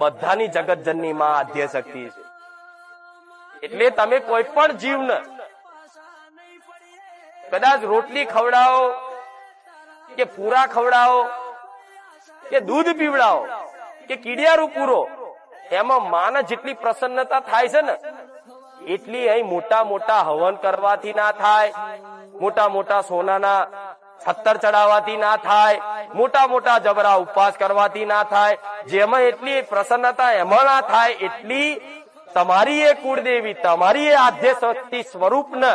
બધાની જગતજનની માં આદ્ય શક્તિ છે. એટલે તમે કોઈ પણ જીવને કદાચ રોટલી ખવડાવો કે પૂરા ખવડાવો કે દૂધ પીવડાવો કે કીડિયારું પૂરો, એમાં માને જેટલી પ્રસન્નતા થાય છે ને એટલી અહીં મોટા મોટા હવન કરવાથી ના થાય, મોટા મોટા સોનાના છત્તર ચડાવવાથી ના થાય, મોટા મોટા જબરા ઉપવાસ કરવાથી ના થાય. જેમાં એટલી પ્રસન્નતા એમાં ના થાય એટલી તમારી એ કુળદેવી, તમારી એ આદ્ય શક્તિ સ્વરૂપને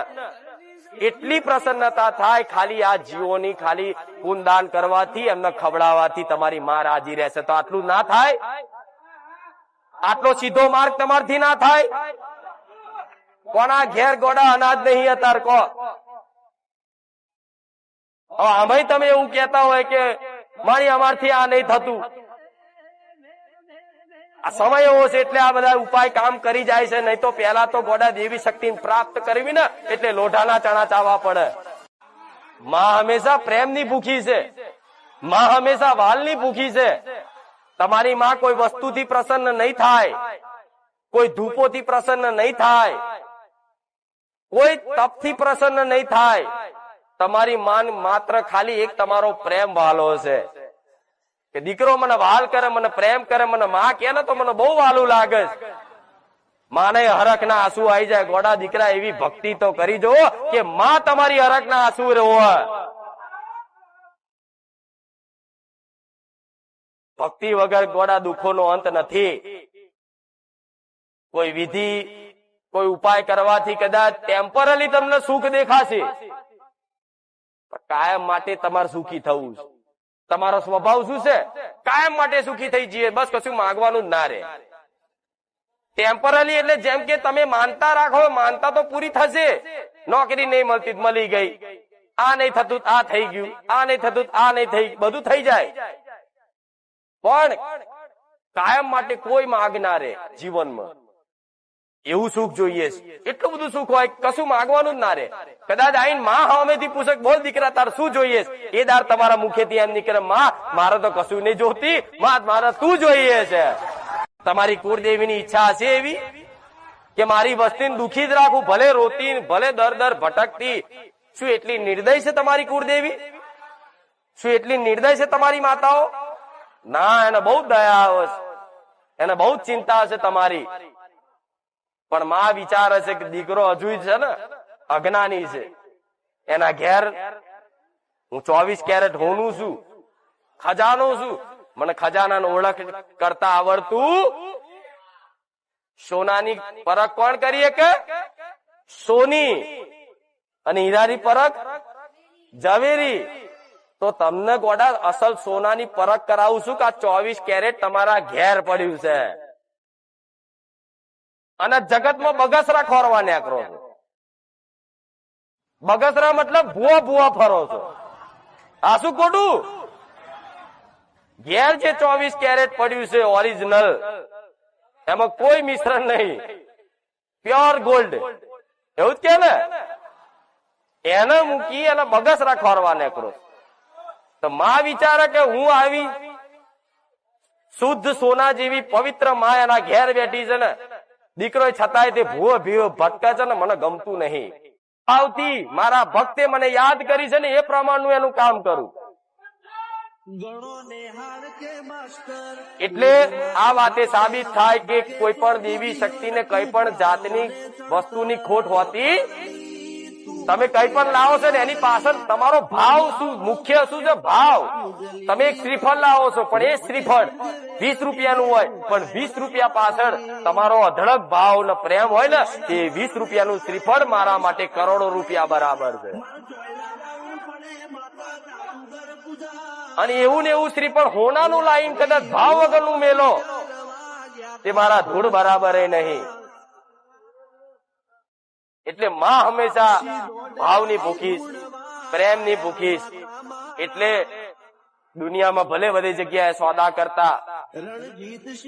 એટલી પ્રસન્નતા થાય. ખાલી આ જીવોની ખાલી પૂનદાન કરવાથી, એમને ખવડાવવાથી તમારી માં રાજી રહેશે. તો આટલું ના થાય? આટલો સીધો માર્ગ તમારથી ના થાય? કોના ઘેર ગોડા અનાજ નહીં અત્યારે કહો? આમે તમે એવું કેતા હોય કે મારી અમારથી આ નહીં થતું. આ સમય એવો છે એટલે આ બધા ઉપાય કામ કરી જાય છે. નહીં તો પેલા તો ગોડા દેવી શક્તિ પ્રાપ્ત કરવી ને એટલે લોઢાના ચણા ચાવવા પડે. માં હંમેશા પ્રેમની ભૂખી છે, માં હંમેશા વાલની ભૂખી છે. તમારી માં કોઈ વસ્તુથી પ્રસન્ન નહીં થાય, કોઈ ધૂપોથી પ્રસન્ન નહીં થાય, કોઈ તપથી પ્રસન્ન નહીં થાય. તમારી માન માત્ર ખાલી એક તમારો પ્રેમ વાલો છે કે દીકરો મને વાલ કરે, મને પ્રેમ કરે, મને માં કે ને તો મને બહુ વાલું લાગે છે. માને હરખ ના આંસુ આવી જાય. ગોડા દીકરા એવી ભક્તિ તો કરી જો કે માં તમારી હરખ ના આંસુ રોવે. ભક્તિ વગર ગોડા દુઃખોનો અંત નથી. કોઈ વિધિ, કોઈ ઉપાય કરવાથી કદાચ ટેમ્પરરી તમને સુખ દેખાશે, કાયમ માટે તમારે સુખી થવું છે. તમારો સ્વભાવ શું છે? કાયમ માટે સુખી થઈ જઈએ, બસ કશું માંગવાનું જ ના રહે. ટેમ્પરરી એટલે જેમ કે તમે માનતા રાખો, માનતા તો પૂરી થશે. નોકરી નહીં મળતી મળી ગઈ, આ નહીં થતું આ થઈ ગયું, આ નહીં થતું આ નહીં થઈ, બધું થઈ જાય. પણ કાયમ માટે કોઈ માગ ના રહે જીવનમાં. એવું સુખ જોઈએ છે. એટલું બધું સુખ હોય કશું માંગવાનું જ ના રહે. કદાચ આઈને માં સામેથી પૂછે બોલ દીકરા તાર શું જોઈએ છે, એ દાર તમારા મુખેથી એમ નીકળે માં મારે તો કશું નહીં જોતી, માં મારે તું જોઈએ છે. તમારી કુળદેવીની ઈચ્છા હશે એવી કે મારી વસ્તીને દુખી જ રાખું, ભલે રોતી ભલે દર દર ભટકતી. શું એટલી નિર્દય છે તમારી કુળદેવી? શું એટલી નિર્દય છે તમારી માતાઓ? ના, એને બહુ દયા આવે છે, એને બહુ ચિંતા હશે તમારી. પણ માં વિચારે છે કે દીકરો હજુ છે ને અજ્ઞાની છે, એના ઘેર હું 24 કેરેટ હોનું છું, ખજાનો છું, મને ખજાનાનો ઓળખ કરતા આવડતું. સોનાની પરખ કોણ કરીએ કે સોની, અને હીરાની પરખ ઝવેરી. તો તમને ગોડા અસલ સોનાની પરખ કરાવું છું કે આ 24 કેરેટ તમારા ઘેર પડ્યું છે. અને જગતમાં બગસરા ખોરવા નીકળો છો. બગસરા મતલબ ભૂવા ભૂવા ફરો છો. આ શું ખોટું? ઘેર જે 24 કેરેટ પડ્યું છે ઓરિજિનલ, એમાં કોઈ મિશ્રણ નહીં, પ્યોર ગોલ્ડ, એવું જ કે ને, એને મૂકી અને બગસરા ખોરવા નીકળો. તો માં વિચારે કે હું આવી શુદ્ધ સોના જેવી પવિત્ર માં એના ઘેર બેઠી છે ને, દીકરો છતાંય તે ભૂવો ભીવો ભટકે છે ને મને ગમતું નહીં. આવતી મારા ભક્તે મને યાદ કરી છે ને એ પ્રમાણનું એનું કામ કરું. એટલે આ વાતે સાબિત થાય કે કોઈ પણ દેવી શક્તિને કઈ પણ જાતની વસ્તુની ખોટ હોતી. તમે કઈ પણ લાવો છો ને એની પાછળ તમારો ભાવ શું, મુખ્ય શું છે? ભાવ. તમે એક શ્રીફળ લાવો છો પણ એ શ્રીફળ 20 રૂપિયાનું હોય, પણ 20 રૂપિયા પાછળ તમારો અઢળક ભાવ ને પ્રેમ હોય ને, એ 20 રૂપિયાનું શ્રીફળ મારા માટે કરોડો રૂપિયા બરાબર છે. અને એવું ને એવું શ્રીફળ હોનાનું લાઈન કદાચ ભાવ વગરનું મેલો, તે મારા ધૂળ બરાબર નહીં. એટલે માં હંમેશા ભાવની ભૂખીશ, પ્રેમની ભૂખીશ. એટલે દુનિયામાં ભલે બધી જગ્યાએ સોદા કરતા,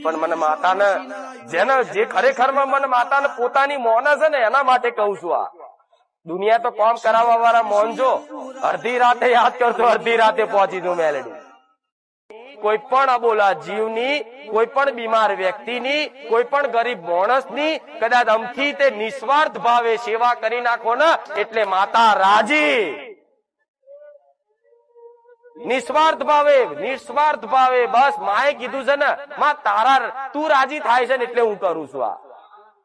પણ મને માતાને જેને જે ખરેખરમાં મને માતાને પોતાની મોને છે ને એના માટે કહું છું. આ દુનિયા તો કામ કરાવવા વાળા મોનજો, અડધી રાતે યાદ કરતો, અડધી રાતે પહોંચી દઉં મેલેડી. કોઈ પણ અબોલા જીવની, કોઈ પણ બીમાર વ્યક્તિની, કોઈ પણ ગરીબ માણસની કદાચ અમથી તે નિસ્વાર્થ ભાવે સેવા કરી નાખો ને એટલે માતા રાજી. નિસ્વાર્થ ભાવે બસ માએ કીધું છે ને, માં તું રાજી થાય છે ને એટલે હું કરું છું. આ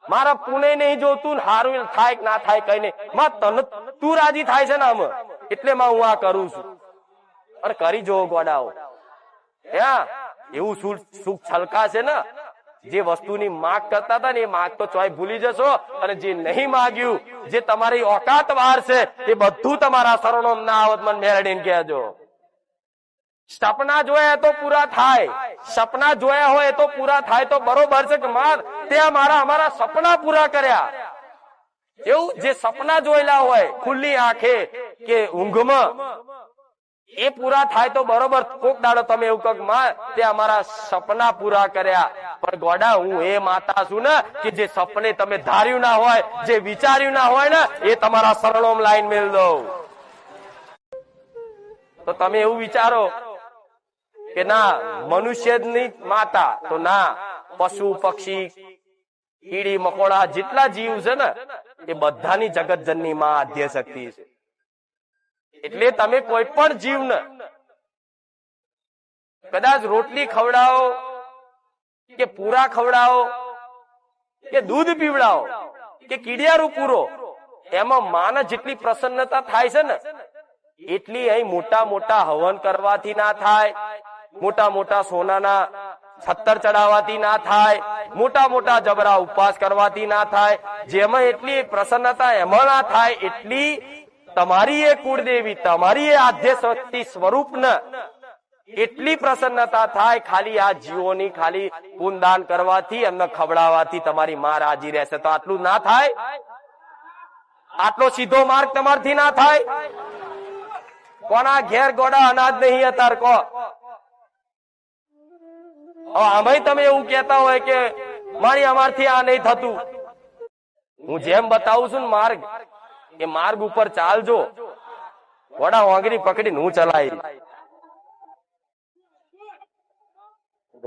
મારા પુણે નહીં જોતું, હારું થાય કે ના થાય કઈ નહીં, માં તું રાજી થાય છે ને આમ એટલે માં હું આ કરું છું. અને કરી જોવો ગોડાઓ, એવું સુખ છલકાશે ને. જે વસ્તુની માગ કરતા હતા ને એ માગ તો ચોય ભૂલી જશો, અને જે નહીં માગ્યું, જે તમારી ઓકાત બહાર છે એ બધું તમારા શરણોમ ના આવત મને મેળવીને કહેજો. સપના જોયા તો પૂરા થાય, સપના જોયા હોય તો પૂરા થાય તો બરોબર છે કે તે અમારા સપના પૂરા કર્યા. એવું જે સપના જોયેલા હોય ખુલ્લી આંખે કે ઊંઘમાં એ પૂરા થાય તો બરોબર. કોક દાડો તમે એવું કહો માં તે અમારા સપના પૂરા કર્યા, પણ ગોડા હું એ માતા છું ને કે જે સપને તમે ધાર્યું ના હોય, જે વિચાર્યું ના હોય ને એ તમારા શરણોમ લાઈન મેળ દઉં. તો તમે એવું વિચારો કે ના મનુષ્ય જ નહીં માતા, તો ના પશુ પક્ષી કીડી મકોડા જેટલા જીવ છે ને એ બધાની જગતજનની માં આદ્ય શક્તિ છે. એટલે તમે કોઈ પણ જીવને કદાચ રોટલી ખવડાવો કે પૂરા ખવડાવો કે દૂધ પીવડાવો કે કીડિયારું પૂરો, એમાં માને જેટલી પ્રસન્નતા થાય છે ને એટલી અહીં મોટા મોટા હવન કરવાથી ના થાય, મોટા મોટા સોનાના છત્તર ચડાવવાથી ના થાય, મોટા મોટા જબરા ઉપવાસ કરવાથી ના થાય. જેમાં એટલી પ્રસન્નતા એમાં ના થાય એટલી તમારી એ કુળદેવી, તમારી એ આદ્ય શક્તિ સ્વરૂપ ને એટલી પ્રસન્નતા થાય ખાલી આ જીવોની ખાલી પુનદાન કરવાથી, એમને ખવડાવવાથી તમારી માં રાજી રહેશે. તો આટલું ના થાય? આટલો સીધો માર્ગ તમારથી ના થાય? કોના ઘેર ગોડા અનાજ નહીં અત્યારે કહો? આમાં તમે એવું કેતા હોય કે મારી અમારથી આ નહીં થતું. હું જેમ બતાવું છું ને માર્ગ, એ માર્ગ ઉપર ચાલજો. વડા વાંગરી પકડીને હું ચલાવી,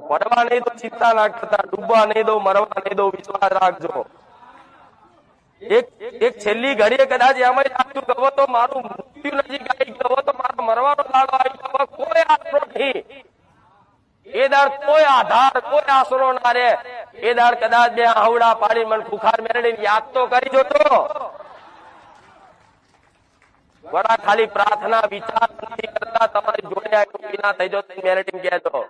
પડવા નહીં દો, ચિંતા ના કરતા, ડૂબવા નહીં દો, મરવા નહીં દો, વિશ્વાસ રાખજો. એક છેલ્લી ઘડીએ કદાચ એમાં લાગતું ગવો તો મારું મૃત્યુ નજીક આવી ગયો, તો મારો મરવાનો દાડો આવી ગયો, કોઈ આશરો નહીં. એ દાડ કોઈ આધાર, કોઈ આશરો ના રે. એ દાડ કદાચ બે આવડા પાડી મને ખુખાર મેળવીને યાદ તો કરી જોતો. વડા ખાલી પ્રાર્થના વિચાર નથી કરતા, તમારી જોડે ના થઈ જતો મેળવીને કહેજો.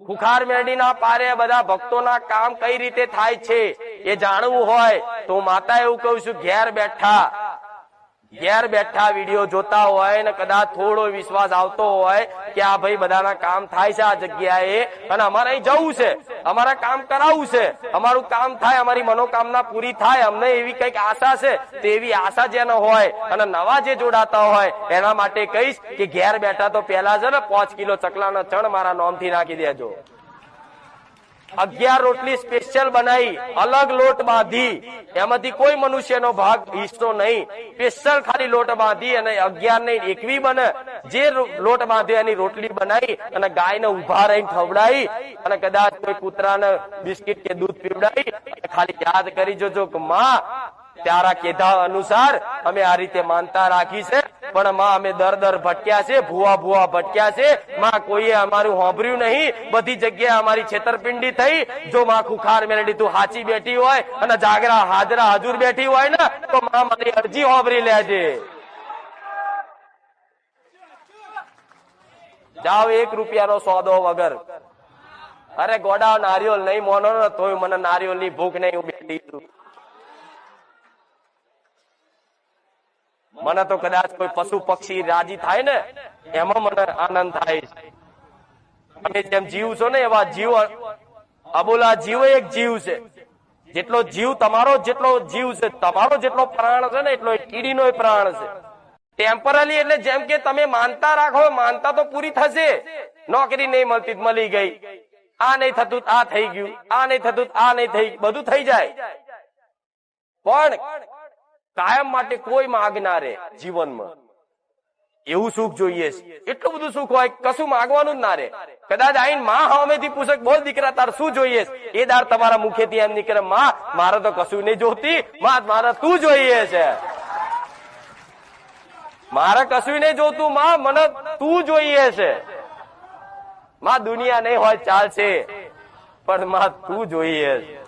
ખુખાર મેળવીના પારે બધા ભક્તોના કામ કઈ રીતે થાય છે એ જાણવું હોય તો માતા એવું કહું છું, ઘેર બેઠા વિડીયો જોતા હોય ને કદાચ થોડો વિશ્વાસ આવતો હોય કે આ ભાઈ બધાના કામ થાય છે આ જગ્યાએ, અને અમારે અહીં જવું છે, અમારે કામ કરાવવું છે, અમારું કામ થાય, અમારી મનોકામના પૂરી થાય, અમને એવી કઈક આશા છે, તો એવી આશા જેનો હોય અને નવા જે જોડાતા હોય એના માટે કહીશ કે ઘેર બેઠા તો પેલા છે ને 5 કિલો ચકલાનો ચણ મારા નામથી નાખી દેજો. 11 રોટલી સ્પેશિયલ બનાવી, અલગ લોટ બાંધી, એમાંથી કોઈ મનુષ્યનો ભાગ હિસ્સો નહીં, સ્પેશિયલ ખાલી લોટ બાંધી અને 11 નહીં 21 બને, જે લોટ બાંધે એની રોટલી બનાવી અને ગાયને ઉભા રહીને ખવડાવી અને કદાચ કોઈ કૂતરાને બિસ્કિટ કે દૂધ પીવડાવી. ખાલી યાદ કરી જોજો કે માં તારા કીધા અનુસાર અમે આ રીતે માનતા રાખી છે, પણ માં અમે દર ભટક્યા છે, ભૂવા ભટક્યા છે, માં કોઈએ અમારું સાંભળ્યું નહીં, બધી જગ્યાએ અમારી છેતરપિંડી થઈ. જો માં ખુખાર મેળવી તું હાચી બેઠી હોય અને જાગરા હાજરા હજુર બેઠી હોય ને તો માં મારી અરજી સાંભળી લેજે. જાઓ 1 રૂપિયાનો સોદો વગર. અરે ગોડા નારિયોલ નહીં મોનો ને તોય મને નારિયોલ ની ભૂખ નહીં, હું બેઠી છું. મને તો કદાચ કોઈ પશુ પક્ષી રાજી થાય ને એમાં મને આનંદ થાય. તમે જેમ જીવ છો ને એવા જીવ, અબોલા જીવ એક જીવ છે. જેટલો જીવ તમારો જેટલો જીવ છે, તમારો જેટલો પ્રાણ છે ને એટલો કીડીનો પ્રાણ છે. ટેમ્પરરી એટલે જેમ કે તમે માનતા રાખો, માનતા તો પૂરી થશે. નોકરી નહીં મળતી મળી ગઈ, આ નહીં થતું આ થઈ ગયું, આ નહીં થતું આ નહીં થઈ, બધું થઈ જાય. પણ કાયમ માટે કોઈ માગ ના રહે જીવનમાં. એવું સુખ જોઈએ છે. એટલું બધું સુખ હોય કશું માંગવાનું જ ના રે. કદાચ આઈને માં સામેથી પૂછે બોલ દીકરા તાર શું જોઈએ છે, એ દાર તમારા મુખેથી એમ નીકળે માં મારે તો કશું નહીં જોતી, માં મારે તું જોઈએ છે. મારે કશું નહીં જોતું માં, મને તું જોઈએ છે. માં દુનિયા નહીં હોય ચાલશે, પણ માં તું જોઈએ છે.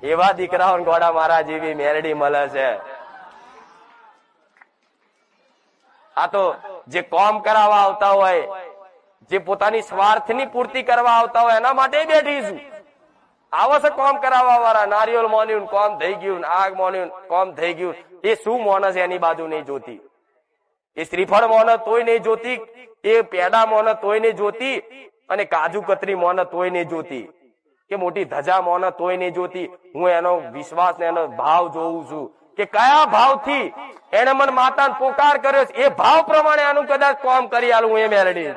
એવા દીકરાઓ ગોડા મારા જેવી મેરડી મળે છે. આ તો જે કોમ કરાવવા આવતા હોય, જે પોતાની સ્વાર્થની પૂર્તિ કરવા આવતા હોય એના માટે બેઠી છું. આવો છે કોમ કરાવવા વાળા, નારિયેળ મોન્યું કોમ થઈ ગયું, આગ મોન્યું કોમ થઈ ગયું. એ શું મોનસ એની બાજુ નહીં જોતી, એ શ્રીફળ મોન તોય નહીં જોતી, એ પેડા મોન તોય નહીં જોતી, અને કાજુ કતરી મોન તોય નહીં જોતી, કે મોટી ધજા મોન તોય નહીં જોતી. હું એનો વિશ્વાસ ને એનો ભાવ જોઉં છું કે કયા ભાવથી એને મને માતાને પોકાર કર્યો છે, એ ભાવ પ્રમાણે આનું કદાચ કામ કરી આલું હું એ મેળવી.